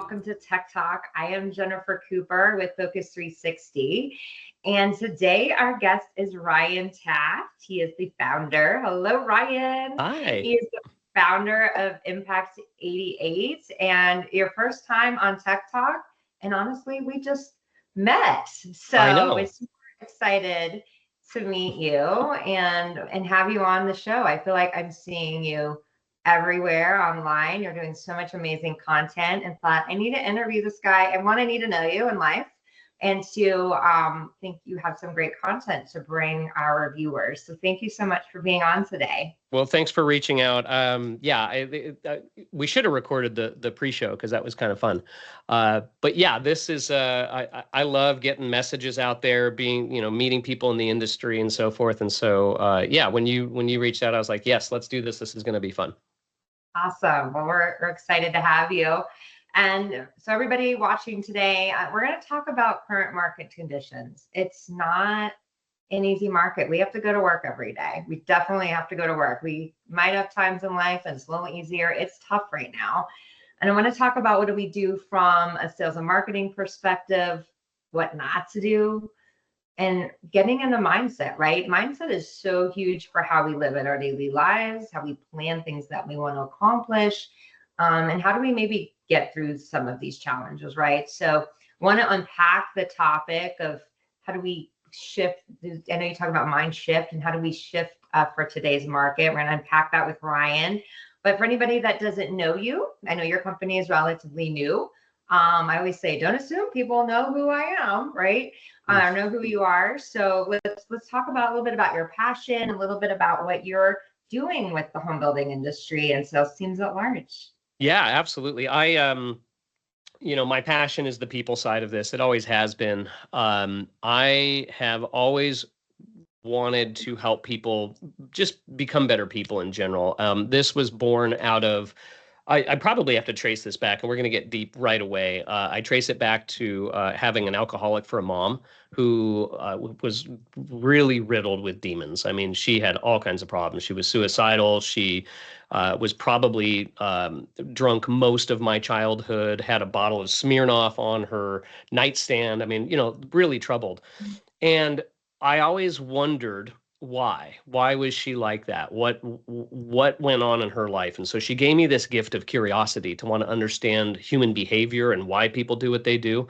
welcome to Tech Talk. I am Jennifer Cooper with fOCUS360. And today our guest is Ryan Taft. He is the founder. Hello, Ryan. Hi. He is the founder of Impact 88 and your first time on Tech Talk. And honestly, we just met. So I know. we're super excited to meet you and have you on the show. I feel like I'm seeing you everywhere online. You're doing so much amazing content and thought I need to interview this guy. I need to know you in life and to think you have some great content to bring our viewers. So thank you so much for being on today. Well, thanks for reaching out. We should have recorded the pre-show because that was kind of fun. But yeah, this is I love getting messages out there, meeting people in the industry and so forth. And so yeah, when you reached out, I was like, yes, let's do this. This is going to be fun. Awesome. Well, we're excited to have you. And so everybody watching today, we're going to talk about current market conditions. It's not an easy market. We have to go to work every day. We definitely have to go to work. We might have times in life and it's a little easier. It's tough right now. And I want to talk about what do we do from a sales and marketing perspective, what not to do, and getting in the mindset, right? Mindset is so huge for how we live in our daily lives, how we plan things that we want to accomplish, and how do we maybe get through some of these challenges, right? So I want to unpack the topic of how do we shift. I know you talk about mind shift and how do we shift for today's market. We're going to unpack that with Ryan. But for anybody that doesn't know you, I know your company is relatively new. I always say, don't assume people know who I am, right? I know who you are. So let's talk about a little bit about your passion, a little bit about what you're doing with the home building industry and sales teams at large. Yeah, absolutely. My passion is the people side of this. It always has been. I have always wanted to help people just become better people in general. This was born out of, I probably have to trace this back, and we're going to get deep right away. I trace it back to having an alcoholic for a mom who was really riddled with demons. I mean, she had all kinds of problems. She was suicidal. She was probably drunk most of my childhood, had a bottle of Smirnoff on her nightstand. I mean, really troubled. And I always wondered why was she like that? What went on in her life? And so she gave me this gift of curiosity to want to understand human behavior and why people do what they do.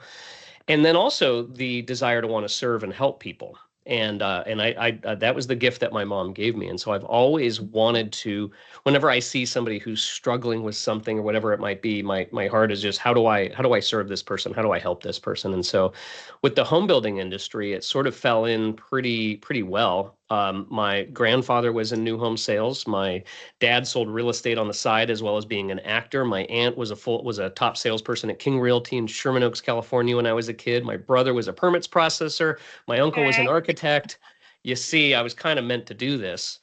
And then also the desire to want to serve and help people. And I that was the gift that my mom gave me. And so I've always wanted to, whenever I see somebody who's struggling with something or whatever it might be, my heart is just, how do I serve this person? How do I help this person? And so with the home building industry, it sort of fell in pretty well. My grandfather was in new home sales. My dad sold real estate on the side as well as being an actor. My aunt was a top salesperson at King Realty in Sherman Oaks, California when I was a kid. My brother was a permits processor. My uncle was an architect. You see, I was kind of meant to do this.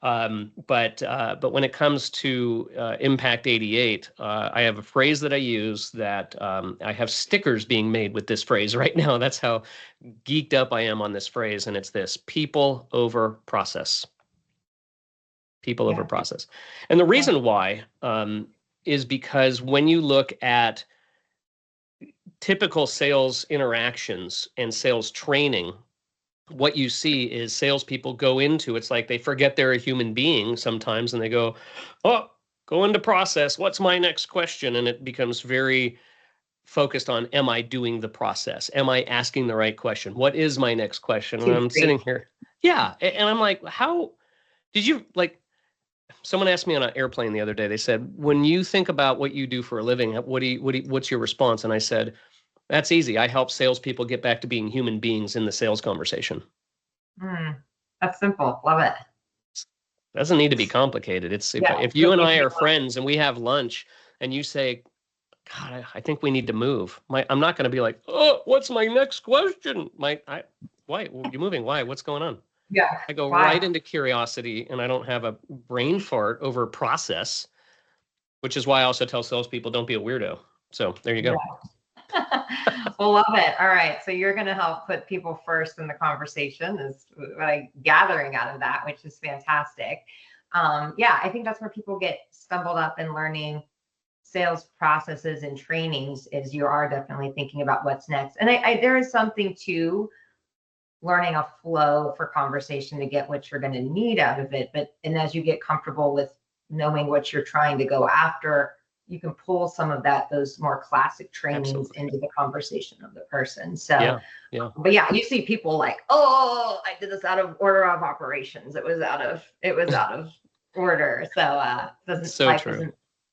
But when it comes to Impact 88, I have a phrase that I use that I have stickers being made with this phrase right now. That's how geeked up I am on this phrase. And it's this: people over process. People over process. And the reason why is because when you look at typical sales interactions and sales training, what you see is salespeople go into, it's like they forget they're a human being sometimes, and they go into process. What's my next question? And it becomes very focused on, am I doing the process? Am I asking the right question? What is my next question? And I'm sitting here. Yeah. And I'm like, how did you, like, someone asked me on an airplane the other day, they said, when you think about what you do for a living, what's your response? And I said, that's easy. I help salespeople get back to being human beings in the sales conversation. That's simple. Love it. Doesn't need to be complicated. It's if you and I are friends and we have lunch and you say, God, I think we need to move. I'm not going to be like, oh, what's my next question? Why? You're moving. Why? What's going on? Yeah. I go right into curiosity, and I don't have a brain fart over a process, which is why I also tell salespeople, don't be a weirdo. So there you go. Yeah. Well, love it. All right. So you're going to help put people first in the conversation is what I'm gathering out of that, which is fantastic. I think that's where people get stumbled up in learning sales processes and trainings is you are definitely thinking about what's next. And there is something to learning a flow for conversation to get what you're going to need out of it. And as you get comfortable with knowing what you're trying to go after, you can pull some of those more classic trainings Absolutely. into the conversation of the person. So, yeah. But yeah, you see people like, oh, I did this out of order of operations. It was out of order. So,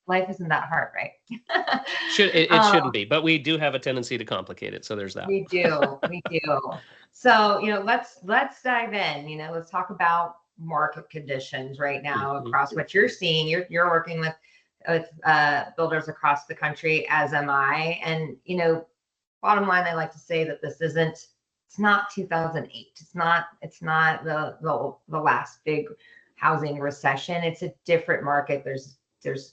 life isn't that hard, right? It shouldn't be, but we do have a tendency to complicate it. So there's that. We do. So, let's dive in, let's talk about market conditions right now across what you're seeing. You're working with builders across the country, as am I. And, bottom line, I like to say that it's not 2008. It's not the last big housing recession. It's a different market. There's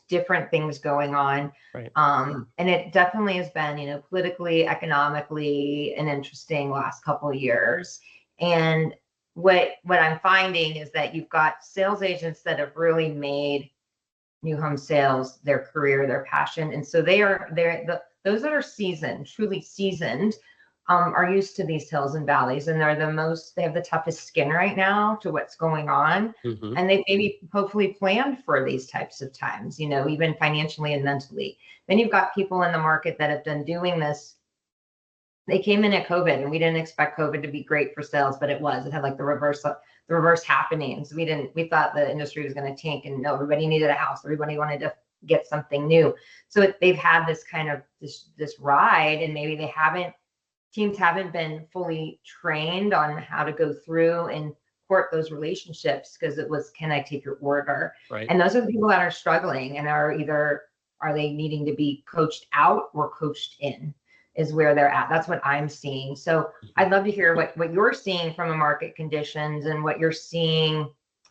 different things going on. Right. And it definitely has been, politically, economically, an interesting last couple of years. And what I'm finding is that you've got sales agents that have really made new home sales their career, their passion. And so those that are seasoned, truly seasoned, are used to these hills and valleys, and they have the toughest skin right now to what's going on. And they maybe hopefully planned for these types of times, even financially and mentally. Then you've got people in the market that have been doing this. They came in at COVID, and we didn't expect COVID to be great for sales, but it was. It had like the reverse happenings. We thought the industry was going to tank, and no, everybody needed a house. Everybody wanted to get something new. So they've had this kind of this ride, and maybe teams haven't been fully trained on how to go through and court those relationships, because it was, can I take your order? Right. And those are the people that are struggling and are they needing to be coached out or coached in, is where they're at. That's what I'm seeing. So I'd love to hear what you're seeing from a market conditions and what you're seeing,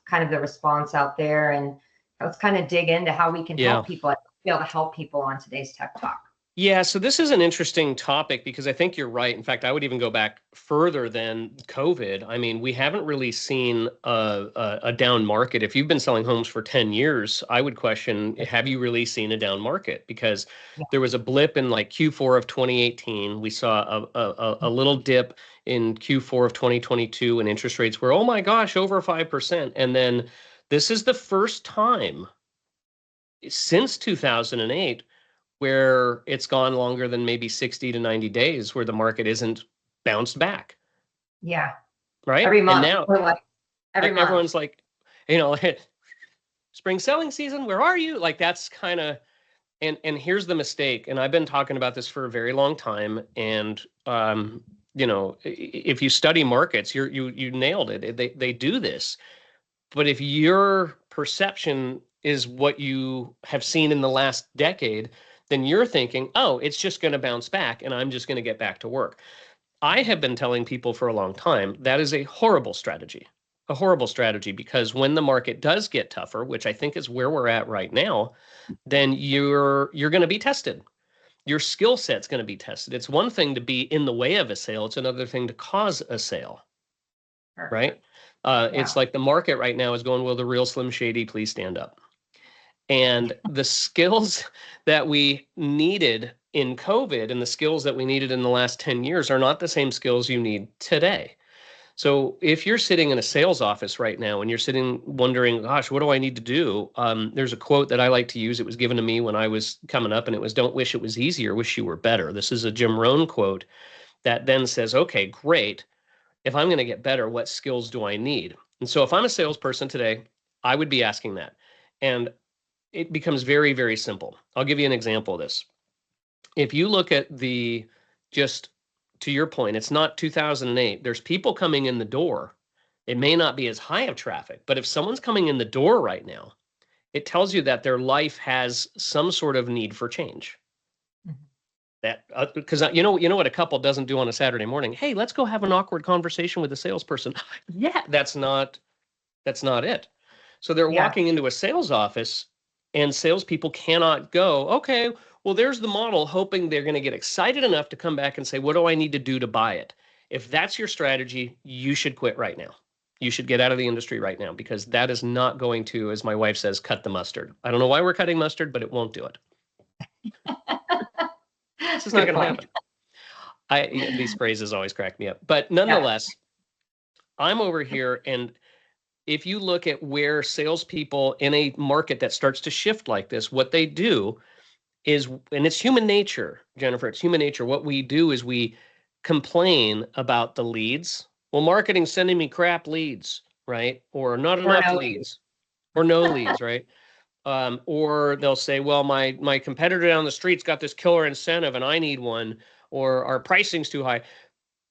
kind of the response out there. And let's kind of dig into how we can help people, be able to help people on today's Tech Talk. Yeah, so this is an interesting topic, because I think you're right. In fact, I would even go back further than COVID. I mean, we haven't really seen a down market. If you've been selling homes for 10 years, I would question, have you really seen a down market? Because there was a blip in like Q4 of 2018. We saw a little dip in Q4 of 2022, and interest rates were, oh my gosh, over 5%. And then this is the first time since 2008 where it's gone longer than maybe 60 to 90 days where the market isn't bounced back. Yeah. Right. Every month. And now everyone's like, spring selling season, where are you? Like, that's kind of, and here's the mistake. And I've been talking about this for a very long time. And, if you study markets, you nailed it. They do this. But if your perception is what you have seen in the last decade, then you're thinking, oh, it's just going to bounce back and I'm just going to get back to work. I have been telling people for a long time that is a horrible strategy, because when the market does get tougher, which I think is where we're at right now, then you're going to be tested. Your skill set's going to be tested. It's one thing to be in the way of a sale. It's another thing to cause a sale. Right? It's like the market right now is going, will the real Slim Shady please stand up? And the skills that we needed in COVID and the skills that we needed in the last 10 years are not the same skills you need today. So if you're sitting in a sales office right now and you're sitting wondering, gosh, what do I need to do? There's a quote that I like to use. It was given to me when I was coming up, and it was, don't wish it was easier, wish you were better. This is a Jim Rohn quote that then says, okay, great. If I'm going to get better, what skills do I need? And so if I'm a salesperson today, I would be asking that. And it becomes very, very simple. I'll give you an example of this. If you look at just to your point, it's not 2008. There's people coming in the door. It may not be as high of traffic, but if someone's coming in the door right now, it tells you that their life has some sort of need for change. That because you know what a couple doesn't do on a Saturday morning. Hey, let's go have an awkward conversation with a salesperson. Yeah, that's not it. So they're walking into a sales office, and salespeople cannot go, okay, well, there's the model, hoping they're going to get excited enough to come back and say, what do I need to do to buy it? If that's your strategy, you should quit right now. You should get out of the industry right now, because that is not going to, as my wife says, cut the mustard. I don't know why we're cutting mustard, but it won't do it. This is not going to happen. These phrases always crack me up. But nonetheless, I'm over here, and if you look at where salespeople in a market that starts to shift like this, what they do is, and it's human nature, Jennifer, it's human nature. What we do is we complain about the leads. Well, marketing's sending me crap leads, right? Or not enough leads, or no leads, right? Or they'll say, well, my competitor down the street's got this killer incentive and I need one, or our pricing's too high.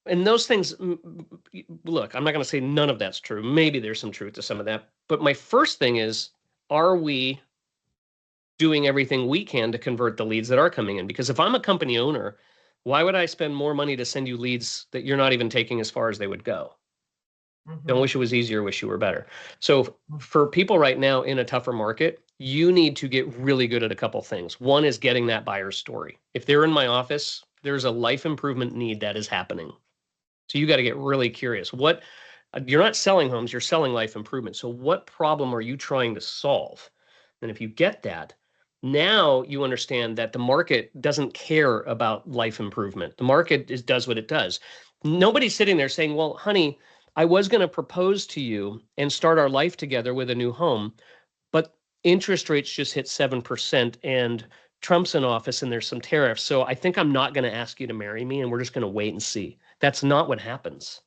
And those things, look, I'm not going to say none of that's true. Maybe there's some truth to some of that. But my first thing is, are we doing everything we can to convert the leads that are coming in? Because if I'm a company owner, why would I spend more money to send you leads that you're not even taking as far as they would go? Don't wish it was easier, wish you were better. So for people right now in a tougher market, you need to get really good at a couple things. One is getting that buyer's story. If they're in my office, there's a life improvement need that is happening. So you got to get really curious. You're not selling homes, you're selling life improvement. So what problem are you trying to solve? And if you get that, now you understand that the market doesn't care about life improvement. The market does what it does. Nobody's sitting there saying, well, honey, I was going to propose to you and start our life together with a new home, but interest rates just hit 7% and Trump's in office and there's some tariffs. So I think I'm not going to ask you to marry me and we're just going to wait and see. That's not what happens.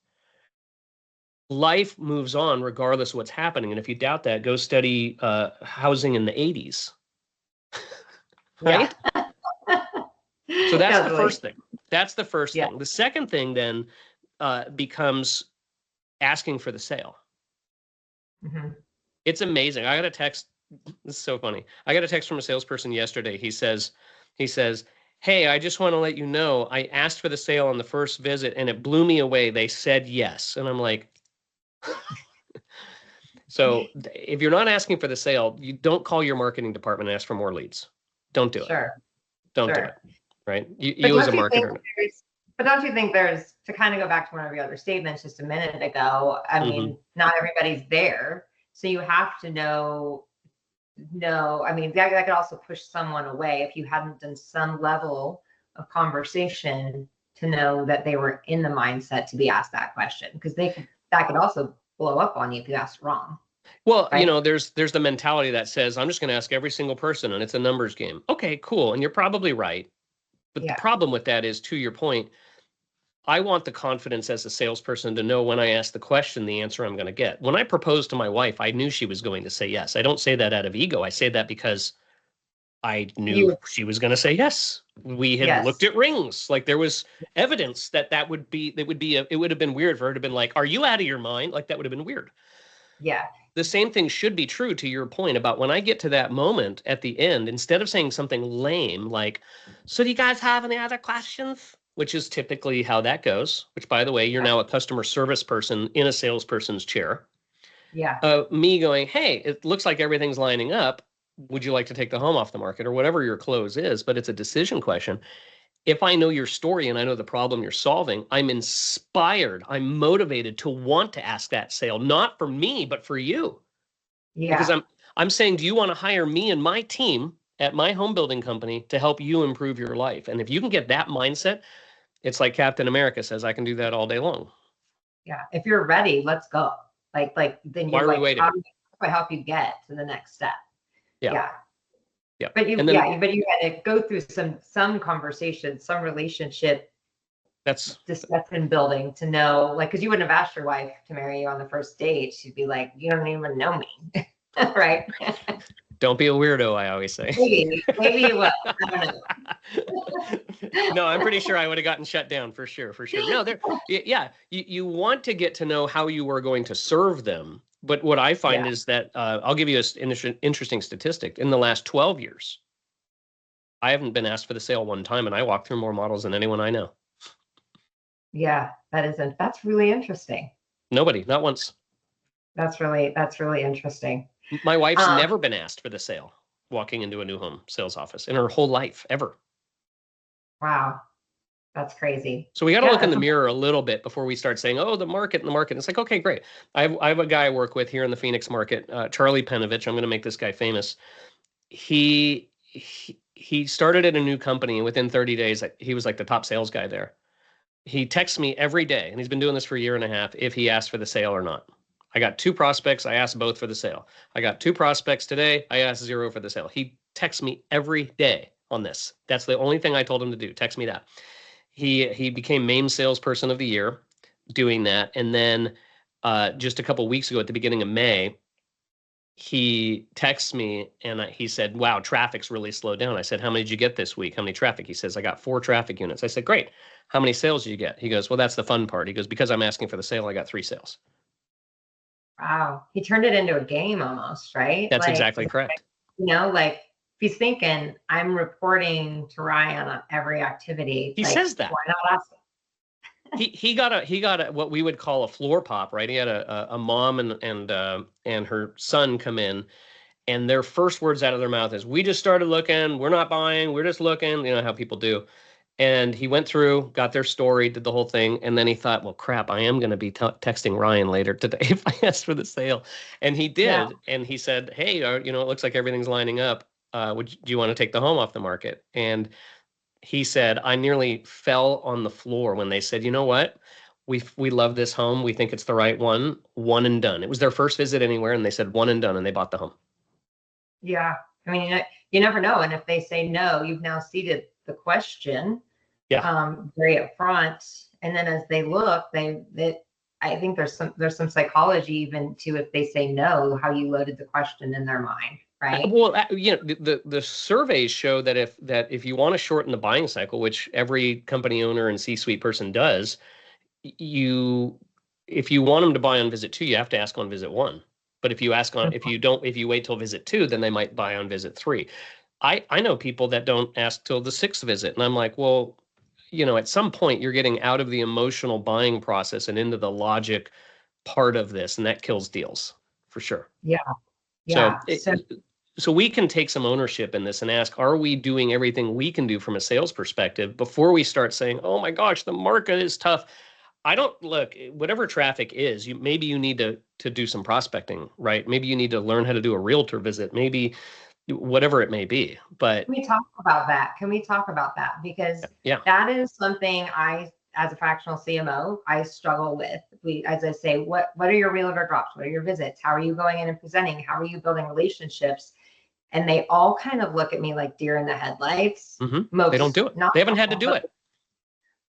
Life moves on regardless of what's happening. And if you doubt that, go study housing in the 80s. Right? So that's the first thing. That's the first thing. The second thing then becomes asking for the sale. It's amazing. I got a text. This is so funny. I got a text from a salesperson yesterday. He says, hey, I just want to let you know, I asked for the sale on the first visit and it blew me away. They said yes. And I'm like, so if you're not asking for the sale, you don't call your marketing department and ask for more leads. Don't do it. Don't do it. Right? You as a marketer. But don't you think there's, to kind of go back to one of your other statements just a minute ago, I mean, not everybody's there. So you have to know, I mean, that could also push someone away if you hadn't done some level of conversation to know that they were in the mindset to be asked that question, because that could also blow up on you if you asked wrong. Well, right? You know, there's the mentality that says, I'm just going to ask every single person and it's a numbers game. Okay, cool. And you're probably right. But the problem with that is, to your point, I want the confidence as a salesperson to know when I ask the question, the answer I'm going to get. When I proposed to my wife, I knew she was going to say yes. I don't say that out of ego. I say that because I knew she was going to say yes. We had looked at rings. Like there was evidence that it would have been weird for her to have been like, are you out of your mind? Like that would have been weird. Yeah. The same thing should be true to your point about when I get to that moment at the end, instead of saying something lame like, so do you guys have any other questions? Which is typically how that goes, which, by the way, you're now a customer service person in a salesperson's chair. Yeah. Me going, hey, it looks like everything's lining up. Would you like to take the home off the market, or whatever your close is? But it's a decision question. If I know your story and I know the problem you're solving, I'm inspired, I'm motivated to want to ask that sale, not for me, but for you. Yeah. Because I'm saying, do you want to hire me and my team at my home building company to help you improve your life? And if you can get that mindset, it's like Captain America says, I can do that all day long. Yeah. If you're ready, let's go. Like then you're like, how do I help you get to the next step? Yeah. But you had to go through some conversation, some relationship discussion building to know, like, because you wouldn't have asked your wife to marry you on the first date. She'd be like, you don't even know me. Right. Don't be a weirdo, I always say. Maybe you will. I don't know. No, I'm pretty sure I would have gotten shut down for sure. No, you want to get to know how you are going to serve them. But what I find is that I'll give you an interesting statistic. In the last 12 years, I haven't been asked for the sale one time, and I walk through more models than anyone I know. Yeah, that's really interesting. Nobody, not once. That's really interesting. My wife's never been asked for the sale walking into a new home sales office in her whole life, ever. Wow. That's crazy. So we got to look in the mirror a little bit before we start saying, oh, the market. It's like, okay, great. I have a guy I work with here in the Phoenix market, Charlie Penovich. I'm going to make this guy famous. He he started at a new company, and within 30 days, he was like the top sales guy there. He texts me every day, and he's been doing this for a year and a half, if he asked for the sale or not. I got 2 prospects. I asked both for the sale. I got 2 prospects today. I asked 0 for the sale. He texts me every day on this. That's the only thing I told him to do. Text me that. He became MAME salesperson of the year doing that. And then just a couple of weeks ago at the beginning of May, he texts me and he said, wow, traffic's really slowed down. I said, how many did you get this week? How many traffic? He says, I got 4 traffic units. I said, great. How many sales did you get? He goes, well, that's the fun part. He goes, because I'm asking for the sale, I got 3 sales. Wow. He turned it into a game almost, right? That's Like, exactly correct. you know, like if he's thinking, I'm reporting to Ryan on every activity. He like, says that. Why not ask him? He got a what we would call a floor pop, right? He had a mom and her son come in, and their first words out of their mouth is, "We just started looking. We're not buying. We're just looking." You know how people do. And he went through, got their story, did the whole thing, and then he thought, "Well, crap, I am going to be texting Ryan later today if I ask for the sale." And he did, Yeah. and he said, "Hey, you know, it looks like everything's lining up. Do you want to take the home off the market?" And he said, I nearly fell on the floor when they said, you know what? We love this home. We think it's the right one. One and done. It was their first visit anywhere, and they said one and done, and they bought the home. Yeah. I mean, you never know. And if they say no, you've now seeded the question. Yeah. Very upfront. And then as they look, I think there's some psychology even to, if they say no, how you loaded the question in their mind. Right. Well, you know, the surveys show that if you want to shorten the buying cycle, which every company owner and C-suite person does, if you want them to buy on visit 2, you have to ask on visit 1. But if you wait till visit 2, then they might buy on visit 3. I know people that don't ask till the 6th visit, and I'm like, well, you know, at some point you're getting out of the emotional buying process and into the logic part of this, and that kills deals for sure. Yeah. Yeah. So we can take some ownership in this and ask, are we doing everything we can do from a sales perspective before we start saying, oh my gosh, the market is tough. I don't look, whatever traffic is, maybe you need to do some prospecting, right? Maybe you need to learn how to do a realtor visit, maybe whatever it may be. But Can we talk about that? Because that is something as a fractional CMO, I struggle with. As I say, what are your realtor drops? What are your visits? How are you going in and presenting? How are you building relationships? And they all kind of look at me like deer in the headlights. Mm-hmm. They don't do it. They haven't had to do it.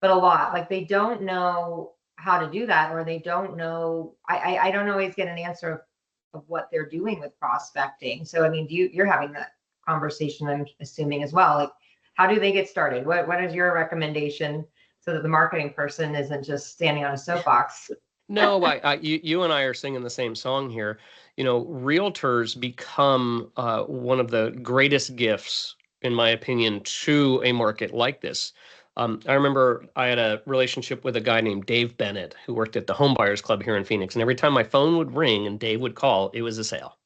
But a lot, like they don't know how to do that, or they don't know. I don't always get an answer of what they're doing with prospecting. So, I mean, you're having that conversation, I'm assuming as well. Like, how do they get started? What is your recommendation so that the marketing person isn't just standing on a soapbox? No, you and I are singing the same song here. You know, realtors become one of the greatest gifts, in my opinion, to a market like this. I remember I had a relationship with a guy named Dave Bennett who worked at the Home Buyers Club here in Phoenix. And every time my phone would ring and Dave would call, it was a sale.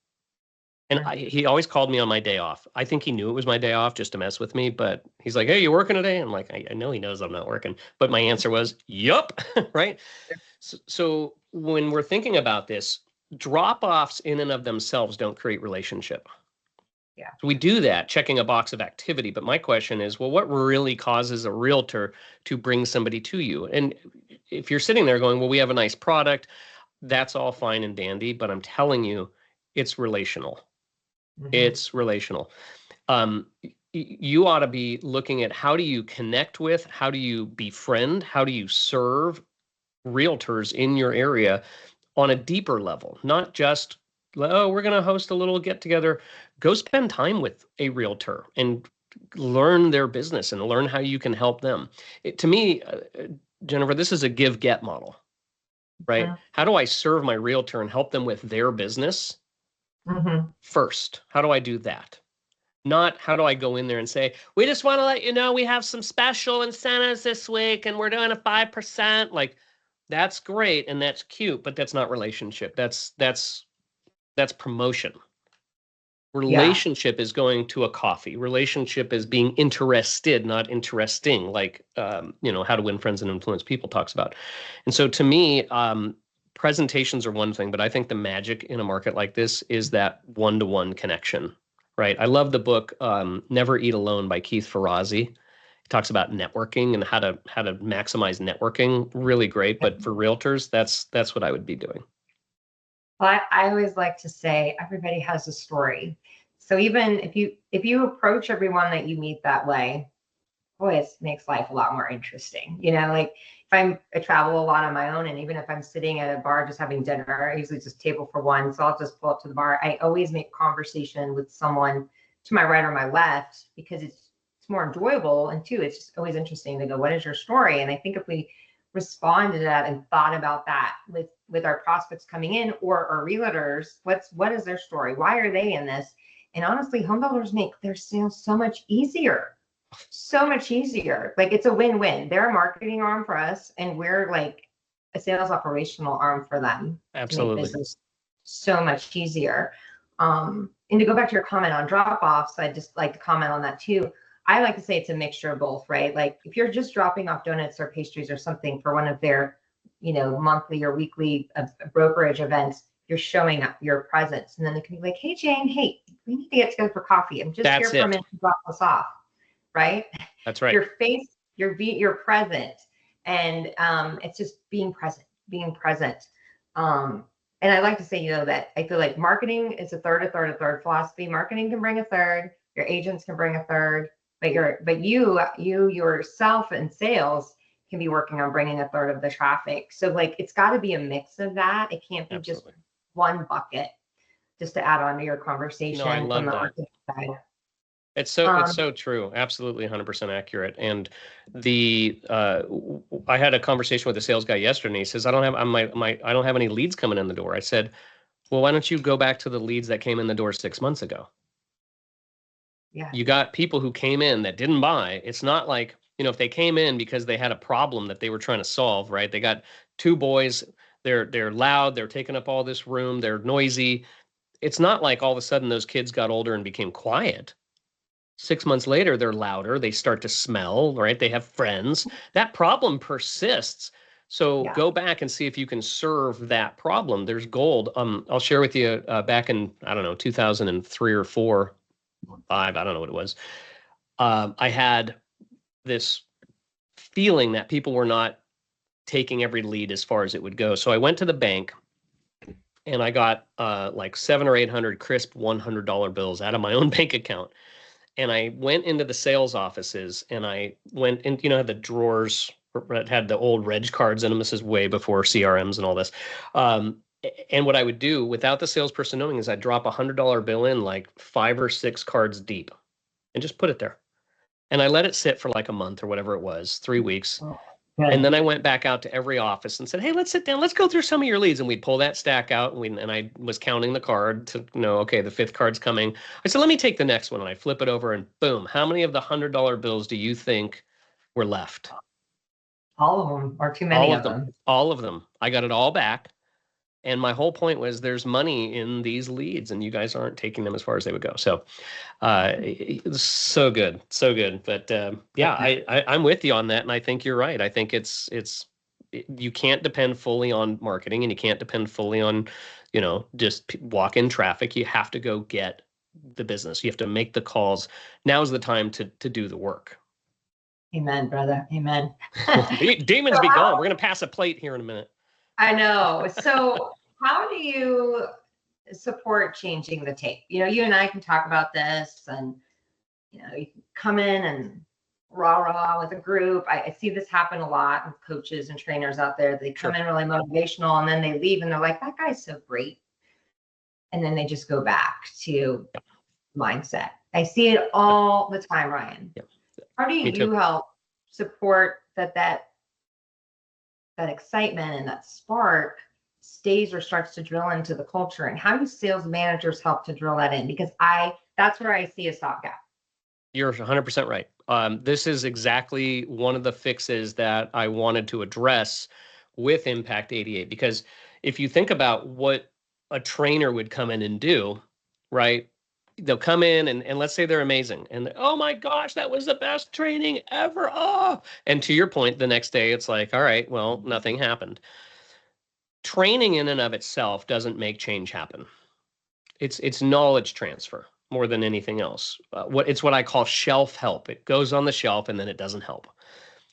And he always called me on my day off. I think he knew it was my day off just to mess with me. But he's like, hey, you working today? I'm like, I know he knows I'm not working. But my answer was, yup, right? So when we're thinking about this, drop-offs in and of themselves don't create relationship. Yeah. So we do that, checking a box of activity. But my question is, well, what really causes a realtor to bring somebody to you? And if you're sitting there going, well, we have a nice product, that's all fine and dandy. But I'm telling you, it's relational. Mm-hmm. It's relational. You ought to be looking at how do you connect with, how do you befriend, how do you serve realtors in your area on a deeper level, not just, oh, we're going to host a little get together. Go spend time with a realtor and learn their business and learn how you can help them. To me, Jennifer, this is a give-get model, right? Mm-hmm. How do I serve my realtor and help them with their business first? How do I do that? Not how do I go in there and say, we just want to let you know we have some special incentives this week and we're doing a 5%. Like, that's great and that's cute, but that's not relationship. That's promotion. Relationship is going to a coffee. Relationship is being interested, not interesting, like you know, How to Win Friends and Influence People talks about. And so to me, presentations are one thing, but I think the magic in a market like this is that one-to-one connection, right? I love the book Never Eat Alone by Keith Ferrazzi. He talks about networking and how to maximize networking. Really great. But for realtors, that's what I would be doing. Well, I always like to say everybody has a story. So even if you approach everyone that you meet that way, boy, it makes life a lot more interesting. Like if I travel a lot on my own, and even if I'm sitting at a bar just having dinner, I usually just table for one, so I'll just pull up to the bar. I always make conversation with someone to my right or my left because it's more enjoyable, and two, it's just always interesting to go, what is your story? And I think if we respond to that and thought about that with our prospects coming in or our realtors, what is their story? Why are they in this? And honestly, home builders make their sales so much easier. So much easier. Like it's a win-win. They're a marketing arm for us, and we're like a sales operational arm for them. Absolutely. To make business so much easier. And to go back to your comment on drop-offs, I'd just like to comment on that too. I like to say it's a mixture of both, right? Like if you're just dropping off donuts or pastries or something for one of their, monthly or weekly brokerage events, you're showing up your presence. And then they can be like, hey, Jane, hey, we need to get together for coffee. I'm just here for a minute to drop this off. Right? That's right. Your face, you're present. And it's just being present. And I like to say, that I feel like marketing is a third philosophy. Marketing can bring a third, your agents can bring a third, but you yourself in sales can be working on bringing a third of the traffic. So like, it's got to be a mix of that. It can't be Absolutely. just one bucket, just to add on to your conversation. No, I love from the that. marketing side. It's so true. Absolutely 100% accurate. And I had a conversation with a sales guy yesterday, and he says, I don't have any leads coming in the door. I said, well, why don't you go back to the leads that came in the door 6 months ago? Yeah. You got people who came in that didn't buy. It's not like, if they came in because they had a problem that they were trying to solve, right? They got two boys, they're loud, they're taking up all this room, they're noisy. It's not like all of a sudden those kids got older and became quiet. 6 months later, they're louder. They start to smell, right? They have friends. That problem persists. So go back and see if you can serve that problem. There's gold. I'll share with you back in, I don't know, 2003 or 4, 5, I don't know what it was. I had this feeling that people were not taking every lead as far as it would go. So I went to the bank and I got like 700 or 800 crisp $100 bills out of my own bank account. And I went into the sales offices and I went in, the drawers that had the old reg cards in them. This is way before CRMs and all this. And what I would do without the salesperson knowing is I'd drop $100 bill in like 5 or 6 cards deep and just put it there. And I let it sit for like a month or whatever it was, 3 weeks. And then I went back out to every office and said, hey, let's sit down. Let's go through some of your leads. And we'd pull that stack out. And I was counting the card to know, okay, the 5th card's coming. I said, let me take the next one. And I flip it over and boom. How many of the $100 bills do you think were left? All of them, or too many of them. All of them. I got it all back. And my whole point was there's money in these leads and you guys aren't taking them as far as they would go. So so good. So good. But yeah, I'm with you on that. And I think you're right. I think you can't depend fully on marketing and you can't depend fully on, just walk-in traffic. You have to go get the business. You have to make the calls. Now's the time to do the work. Amen, brother. Amen. Demons be gone. We're going to pass a plate here in a minute. I know. So how do you support changing the tape? You and I can talk about this and, you can come in and rah with a group. I see this happen a lot with coaches and trainers out there. They come in really motivational and then they leave and they're like, that guy's so great. And then they just go back to mindset. I see it all the time, Ryan. Yep. How do you help support that excitement and that spark stays or starts to drill into the culture? And how do sales managers help to drill that in? Because that's where I see a stopgap. You're 100% right. This is exactly one of the fixes that I wanted to address with Impact 88, because if you think about what a trainer would come in and do, right? They'll come in and let's say they're amazing and oh my gosh, that was the best training ever. Oh, and to your point, the next day it's like, all right, well, nothing happened. Training in and of itself doesn't make change happen. It's knowledge transfer. more than anything else. It's what I call shelf help. It goes on the shelf and then it doesn't help.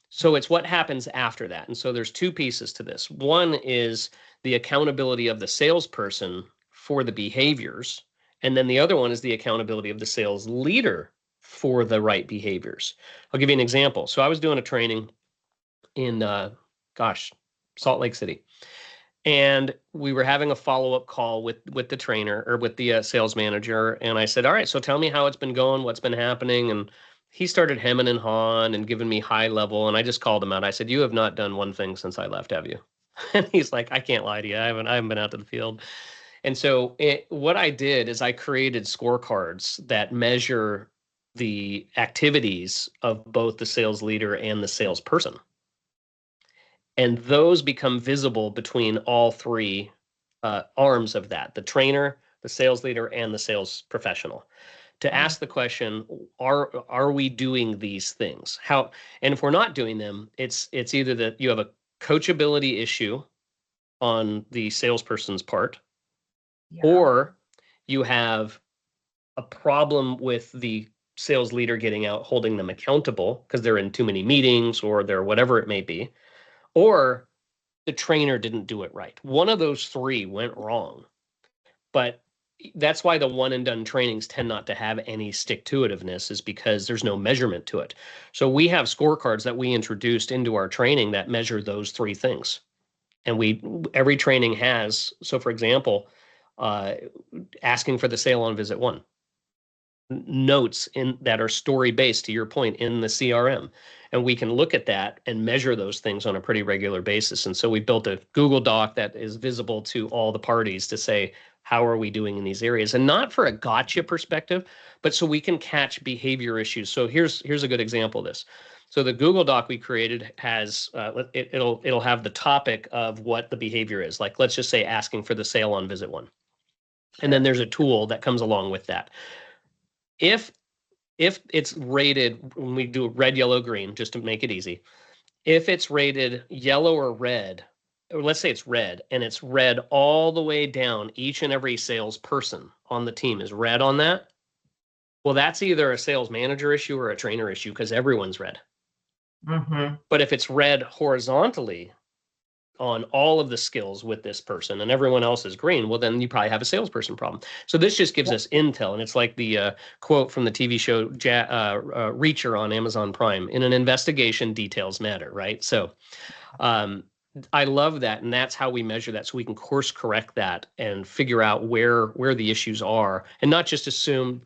So it's what happens after that. And so there's two pieces to this. One is the accountability of the salesperson for the behaviors. And then the other one is the accountability of the sales leader for the right behaviors. I'll give you an example. So I was doing a training in, Salt Lake City. And we were having a follow-up call with the trainer or with the sales manager. And I said, all right, so tell me how it's been going, what's been happening. And he started hemming and hawing and giving me high level. And I just called him out. I said, you have not done one thing since I left, have you? And he's like, I can't lie to you. I haven't been out to the field. And so what I did is I created scorecards that measure the activities of both the sales leader and the salesperson. And those become visible between all three arms of that, the trainer, the sales leader, and the sales professional, to ask the question, are we doing these things? How, and if we're not doing them, it's either that you have a coachability issue on the salesperson's part, or you have a problem with the sales leader getting out, holding them accountable because they're in too many meetings or they're whatever it may be, or the trainer didn't do it right. One of those three went wrong. But that's why the one and done trainings tend not to have any stick-to-itiveness, is because there's no measurement to it. So we have scorecards that we introduced into our training that measure those three things. And every training has, so for example, asking for the sale on visit one, notes in that are story based, to your point, in the CRM, and we can look at that and measure those things on a pretty regular basis. And so we built a Google Doc that is visible to all the parties to say, how are we doing in these areas? And not for a gotcha perspective, but so we can catch behavior issues. So here's a good example of this. So the Google Doc we created has it'll have the topic of what the behavior is. Like, let's just say asking for the sale on visit one. And then there's a tool that comes along with that. If it's rated, when we do red, yellow, green, just to make it easy, if it's rated yellow or red, or let's say it's red, and it's red all the way down, each and every salesperson on the team is red on that, well, that's either a sales manager issue or a trainer issue, because everyone's red. Mm-hmm. But if it's red horizontally on all of the skills with this person and everyone else is green, well, then you probably have a salesperson problem. So this just gives us intel. And it's like the quote from the TV show Reacher on Amazon Prime: in an investigation, details matter, right? So I love that. And that's how we measure that. So we can course correct that and figure out where the issues are, and not just assume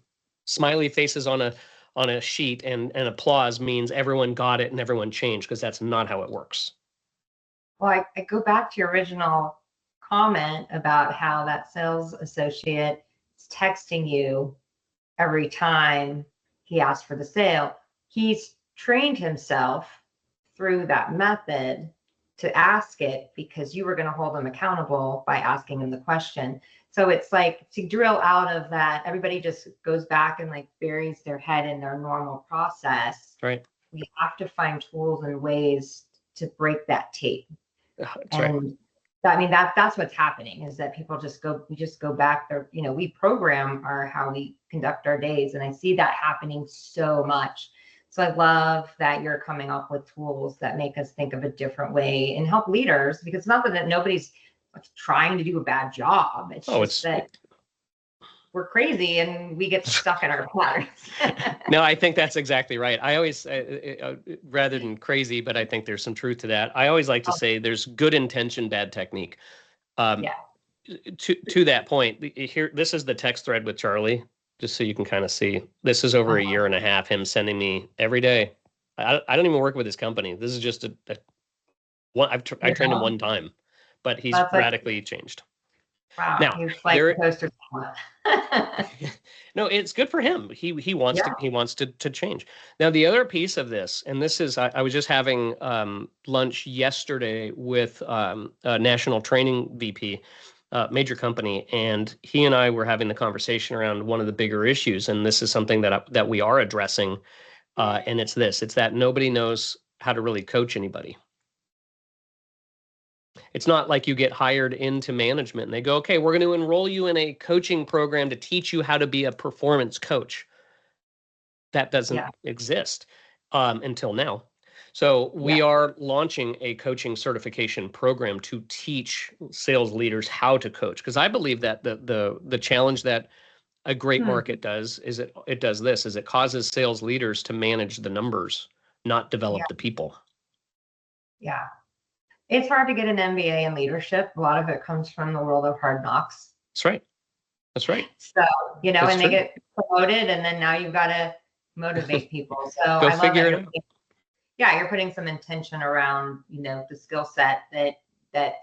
smiley faces on a sheet and applause means everyone got it and everyone changed, because that's not how it works. Well, I go back to your original comment about how that sales associate is texting you every time he asks for the sale. He's trained himself through that method to ask it because you were going to hold him accountable by asking him the question. So it's like, to drill out of that, everybody just goes back and like buries their head in their normal process. Right. We have to find tools and ways to break that tape. That's and right. I mean, that's what's happening, is that people we just go back there. We program how we conduct our days. And I see that happening so much. So I love that you're coming up with tools that make us think of a different way and help leaders, because it's not that nobody's trying to do a bad job. It's just that we're crazy and we get stuck in our patterns. No, I think that's exactly right. I always, rather than crazy, but I think there's some truth to that. I always like to say there's good intention, bad technique. Yeah. To that point, here, this is the text thread with Charlie, just so you can kind of see. This is over a year and a half, him sending me every day. I don't even work with his company. This is just I trained him one time, but he's radically changed. Wow. Now, he's like a poster. No, it's good for him. He wants to change. Now, the other piece of this, and this is, I was just having lunch yesterday with a national training VP, major company, and he and I were having the conversation around one of the bigger issues, and this is something that we are addressing, and it's that nobody knows how to really coach anybody. It's not like you get hired into management and they go, okay, we're going to enroll you in a coaching program to teach you how to be a performance coach. That doesn't exist until now. So we are launching a coaching certification program to teach sales leaders how to coach, because I believe that the challenge that a great market does is it does this, is it causes sales leaders to manage the numbers, not develop the people. Yeah. It's hard to get an MBA in leadership. A lot of it comes from the world of hard knocks. That's right. That's right. So, you know, That's and true. they get promoted, and then now you've got to motivate people. So Go I love figure that it out. you're putting some intention around, you know, the skill set that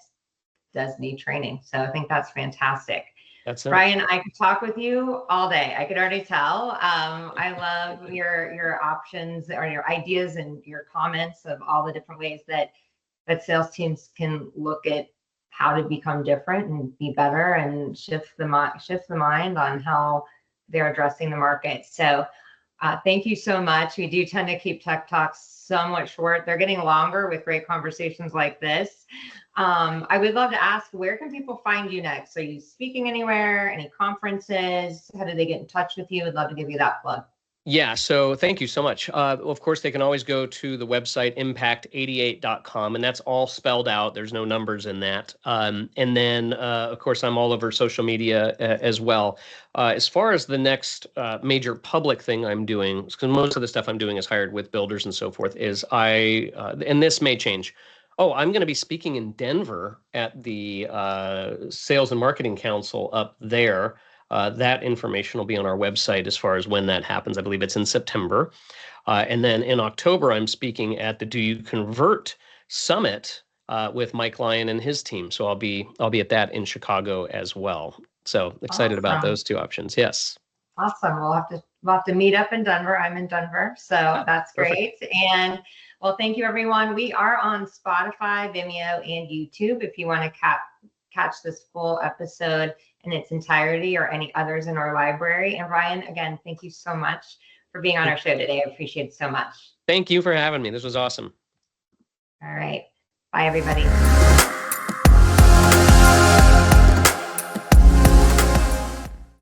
does need training. So I think that's fantastic. That's it. Ryan, I could talk with you all day. I could already tell. I love your options or your ideas and your comments of all the different ways that sales teams can look at how to become different and be better and shift the mind on how they're addressing the market. So thank you so much. We do tend to keep Tech Talks somewhat short. They're getting longer with great conversations like this. I would love to ask, where can people find you next? Are you speaking anywhere? Any conferences? How do they get in touch with you? I'd love to give you that plug. Yeah, so thank you so much. Of course, they can always go to the website impact88.com, and that's all spelled out. There's no numbers in that. And then, of course, I'm all over social media as well. As far as the next major public thing I'm doing, because most of the stuff I'm doing is hired with builders and so forth, is and this may change. Oh, I'm going to be speaking in Denver at the Sales and Marketing Council up there. That information will be on our website as far as when that happens. I believe it's in September. And then in October, I'm speaking at the Do You Convert Summit with Mike Lyon and his team. So I'll be at that in Chicago as well. So excited about those two options. Yes. Awesome. We'll have to meet up in Denver. I'm in Denver, so that's great. Perfect. And well, thank you, everyone. We are on Spotify, Vimeo, and YouTube. If you want to catch this full episode in its entirety or any others in our library. And Ryan, again, thank you so much for being on our show today. I appreciate it so much. Thank you for having me. This was awesome. All right. Bye, everybody.